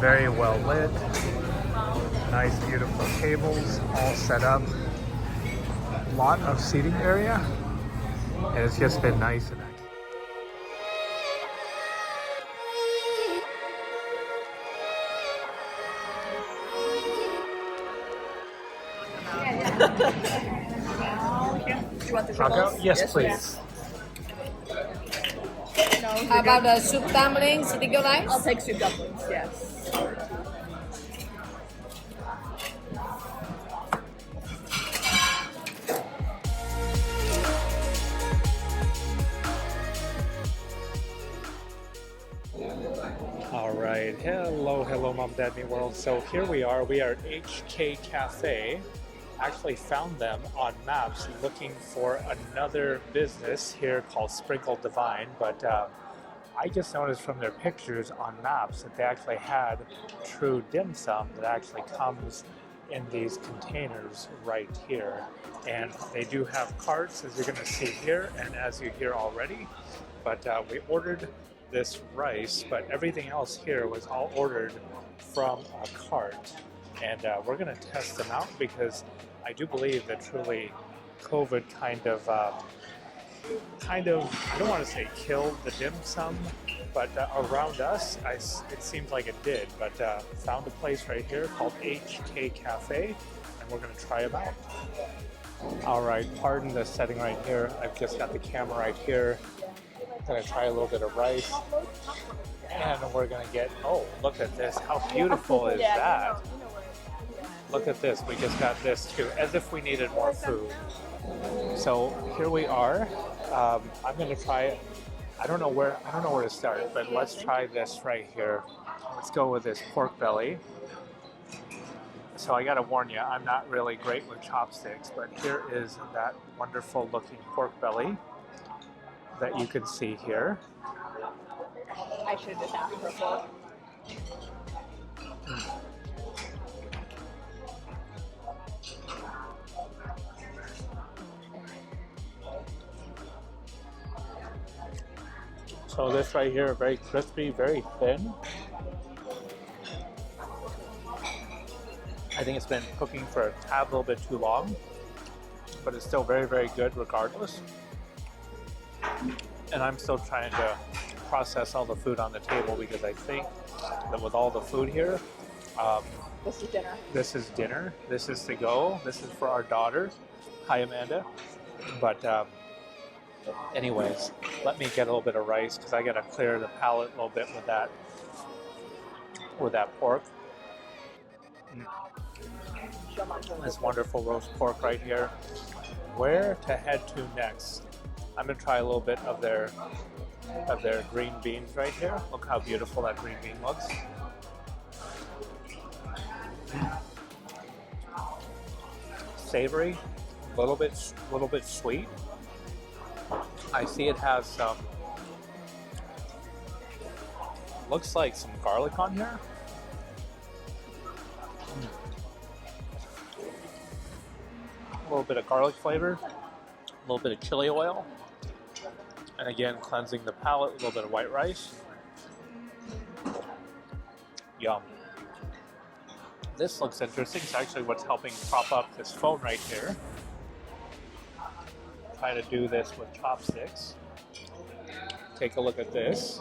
Very well lit. Nice, beautiful tables all set up. Lot of seating area. And it's just been nice and Do you want the Taco? triples? Yes, please. How about the soup dumplings, sticky rice? I'll take soup dumplings, yes. All right, hello Mom Dad Me World. So here we are at HK Cafe. Actually found them on maps looking for another business here called Sprinkle Divine, but I just noticed from their pictures on maps that they actually had true dim sum that actually comes in these containers right here. And they do have carts, as you're gonna see here, and as you hear already. But we ordered this rice, but everything else here was all ordered from a cart. And we're gonna test them out because I do believe that truly COVID kind of, I don't want to say killed the dim sum, but around us, it seems like it did. But found a place right here called HK Cafe, and we're going to try them out. All right, pardon the setting right here. I've just got the camera right here. Going to try a little bit of rice. And we're going to get, oh, look at this. How beautiful is that? Look at this. We just got this too, as if we needed more food. So here we are. I'm going to try it. I don't know where to start, but let's try this right here. Let's go with this pork belly. So I got to warn you, I'm not really great with chopsticks, but here is that wonderful looking pork belly that you can see here. I should have just asked for a fork. So this right here, very crispy, very thin. I think it's been cooking for a tad little bit too long, but it's still very, very good regardless. And I'm still trying to process all the food on the table because I think that with all the food here, This is dinner. this is dinner. This is to go. This is for our daughter. Hi, Amanda. But anyways, let me get a little bit of rice because I got to clear the palate a little bit with that pork. This wonderful roast pork right here. Where to head to next? I'm gonna try a little bit of their green beans right here. Look how beautiful that green bean looks. Savory, a little bit sweet. I see it has some, looks like some garlic on here. A little bit of garlic flavor, a little bit of chili oil, and again, cleansing the palate, a little bit of white rice. Yum. This looks interesting. It's actually what's helping prop up this phone right here. Try to do this with chopsticks. Take a look at this.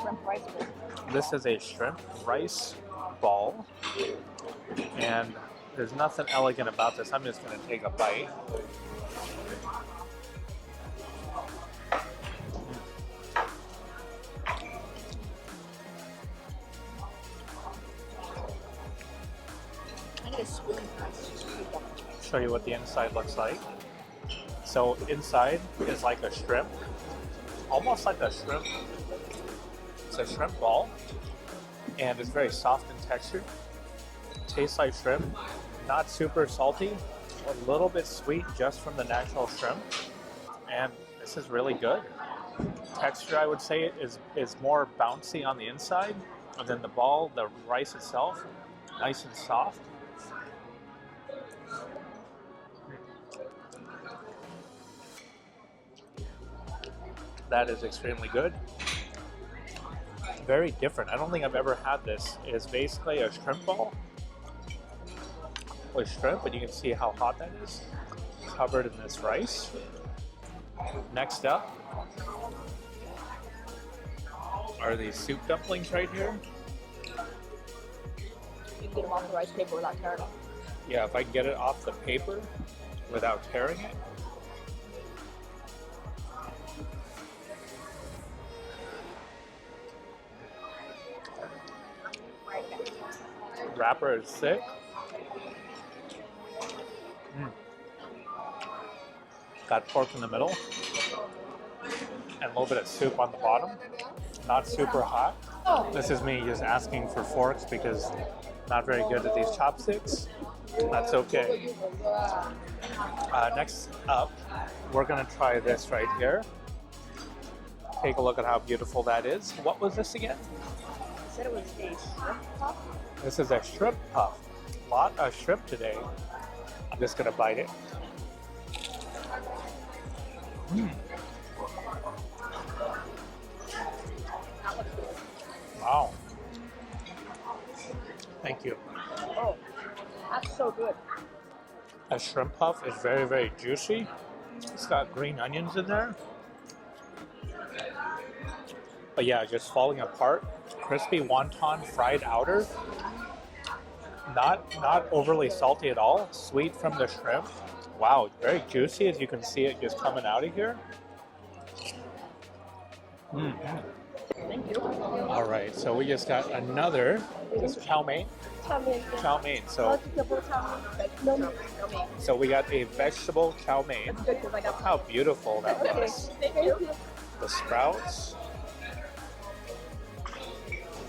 Shrimp rice bowl. This is a shrimp rice ball, and there's nothing elegant about this. I'm just going to take a bite. I need a spoon press. Show you what the inside looks like. So inside is like a shrimp, almost like a shrimp. It's a shrimp ball, and it's very soft in texture. Tastes like shrimp, not super salty, a little bit sweet just from the natural shrimp, and this is really good. Texture, I would say, is more bouncy on the inside, and then the ball, the rice itself, nice and soft. That is extremely good. very different. I don't think I've ever had this. It's basically a shrimp ball with shrimp, and you can see how hot that is, covered in this rice. Next up are these soup dumplings right here. You can get them off the rice paper without tearing them. Yeah, if I can get it off the paper without tearing it. Wrapper is thick. Got pork in the middle and a little bit of soup on the bottom. Not super hot. This is me just asking for forks because I'm not very good at these chopsticks. That's okay. Next up, we're gonna try this right here. Take a look at how beautiful that is. What was this again? I said it was a shrimp puff. This is a shrimp puff. Lot of shrimp today. I'm just gonna bite it. Wow. Thank you. Oh, that's so good. A shrimp puff is very, very juicy. It's got green onions in there. But yeah, just falling apart. Crispy wonton fried outer. Not overly salty at all. Sweet from the shrimp. Wow, very juicy as you can see it just coming out of here. Thank you. All right, so we just got another. This is chow mein. Chow mein. So we got a vegetable chow mein. Look how beautiful that looks. The sprouts.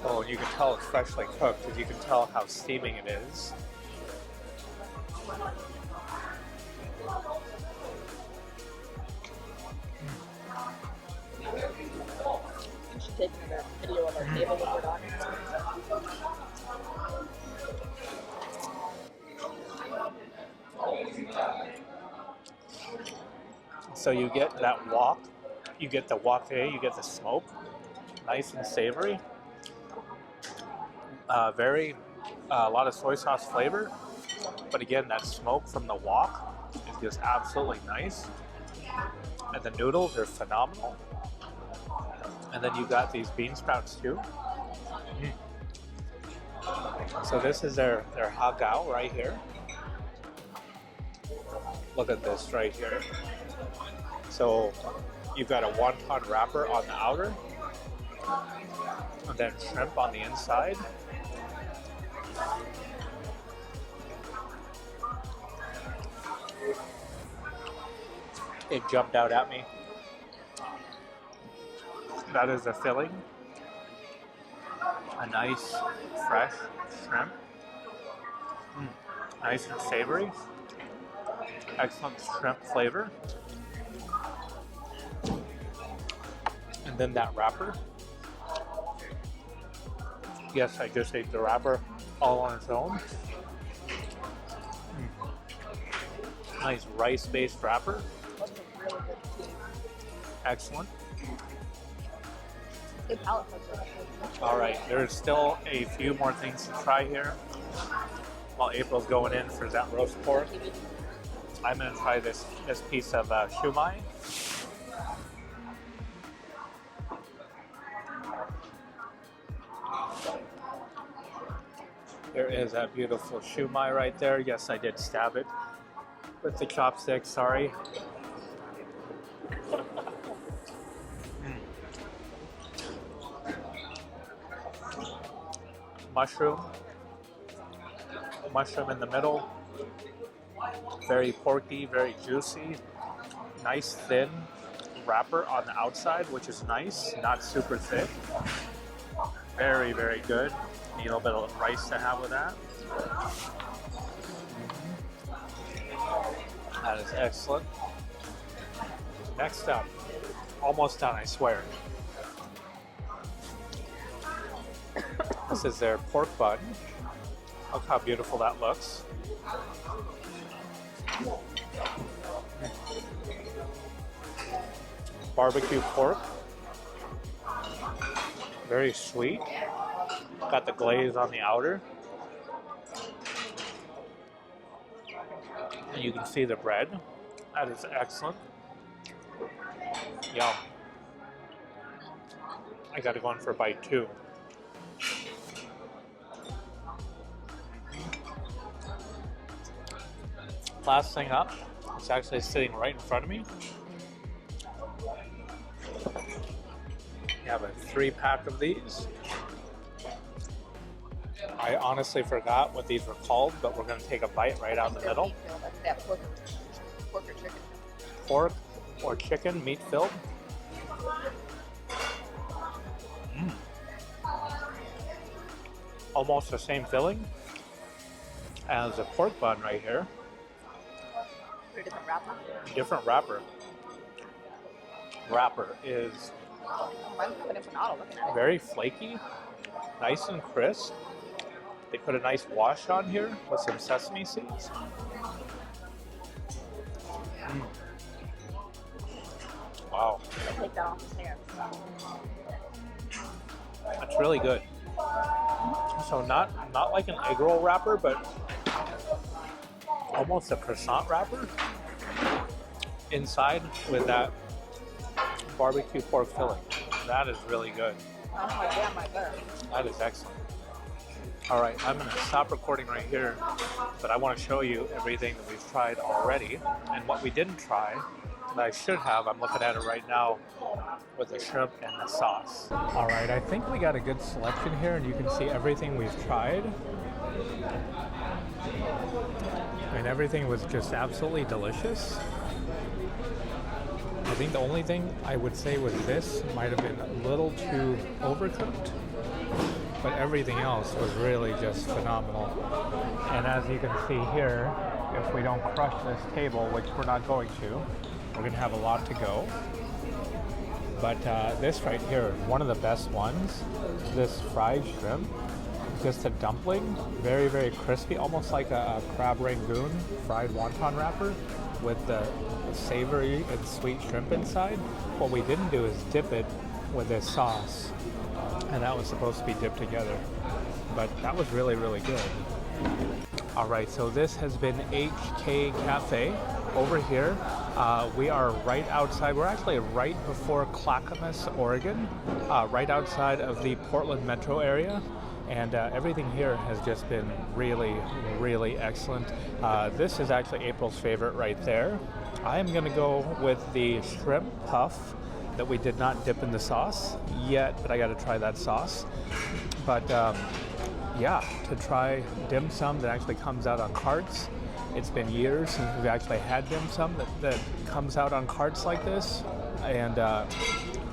Oh, and you can tell it's freshly cooked because you can tell how steaming it is. You should take a video of our table when we're done. So you get that wok, you get the wok, you get the smoke, nice and savory. A lot of soy sauce flavor, but again, that smoke from the wok is just absolutely nice. And the noodles are phenomenal. And then you got these bean sprouts too. So this is their hagao right here. Look at this right here. So you've got a wonton wrapper on the outer, and then shrimp on the inside. It jumped out at me. That is the filling. A nice, fresh shrimp. Nice and savory. Excellent shrimp flavor. And then that wrapper. Yes, I just ate the wrapper all on its own. Nice rice-based wrapper. Excellent. Good palate cleanser. All right, there's still a few more things to try here. While April's going in for that roast pork, I'm gonna try this piece of shumai. There is that beautiful shumai right there. Yes, I did stab it with the chopstick, sorry. Mushroom in the middle. Very porky, very juicy. Nice thin wrapper on the outside, which is nice, not super thick. Very, very good. Need a little bit of rice to have with that. That is excellent. Next up, almost done, I swear. This is their pork bun. Look how beautiful that looks. Barbecue pork. Very sweet. Got the glaze on the outer. And you can see the bread. That is excellent. Yum. I gotta go in for a bite too. Last thing up, it's actually sitting right in front of me. You have a 3-pack of these. I honestly forgot what these were called, but we're going to take a bite right out in the middle. That's that pork or chicken. Pork or chicken, meat filled. Almost the same filling as the pork bun right here. Or a different wrapper. Different wrapper. Wrapper is Mine's coming empanada, looking at it. very flaky, nice and crisp. They put a nice wash on here with some sesame seeds. Wow, Take that off the stand. that's really good. So not like an egg roll wrapper, but almost a croissant wrapper inside with that barbecue pork filling. That is really good. Oh my damn, my God. That is excellent. All right, I'm going to stop recording right here, but I want to show you everything that we've tried already and what we didn't try that I should have. I'm looking at it right now with the shrimp and the sauce. All right, I think we got a good selection here, and you can see everything we've tried. And everything was just absolutely delicious. I think the only thing I would say with this might have been a little too overcooked, but everything else was really just phenomenal. And as you can see here, if we don't crush this table, which we're not going to, we're gonna have a lot to go. But this right here, one of the best ones, this fried shrimp, just a dumpling, very, very crispy, almost like a crab rangoon fried wonton wrapper with the savory and sweet shrimp inside. What we didn't do is dip it with this sauce, and that was supposed to be dipped together, but that was really, really good. All right, so this has been HK Cafe over here. We are right outside. We're actually right before Clackamas, Oregon, right outside of the Portland metro area. And everything here has just been really, really excellent. This is actually April's favorite right there. I am gonna go with the shrimp puff that we did not dip in the sauce yet, but I gotta try that sauce. But yeah, to try dim sum that actually comes out on carts. It's been years since we've actually had dim sum that comes out on carts like this, and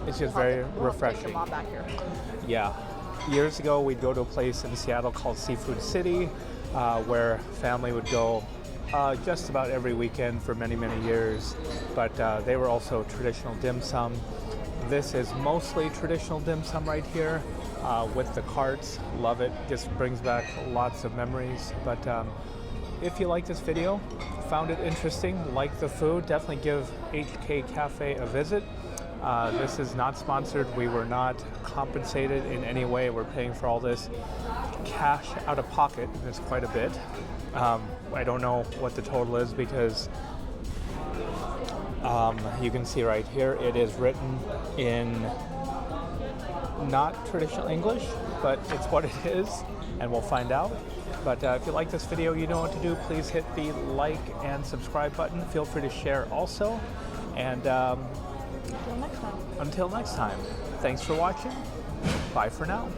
it's just very refreshing. Your mom back here. Yeah. Years ago, we'd go to a place in Seattle called Seafood City, where family would go just about every weekend for many, many years. But they were also traditional dim sum. This is mostly traditional dim sum right here with the carts. Love it. Just brings back lots of memories. But if you like this video, found it interesting, like the food, definitely give HK Cafe a visit. This is not sponsored. We were not compensated in any way. We're paying for all this cash out of pocket. It's quite a bit. I don't know what the total is because you can see right here it is written in not traditional English, but it's what it is, and we'll find out. But if you like this video, you know what to do. Please hit the like and subscribe button. Feel free to share also. And Until next time. until next time, thanks for watching. Bye for now.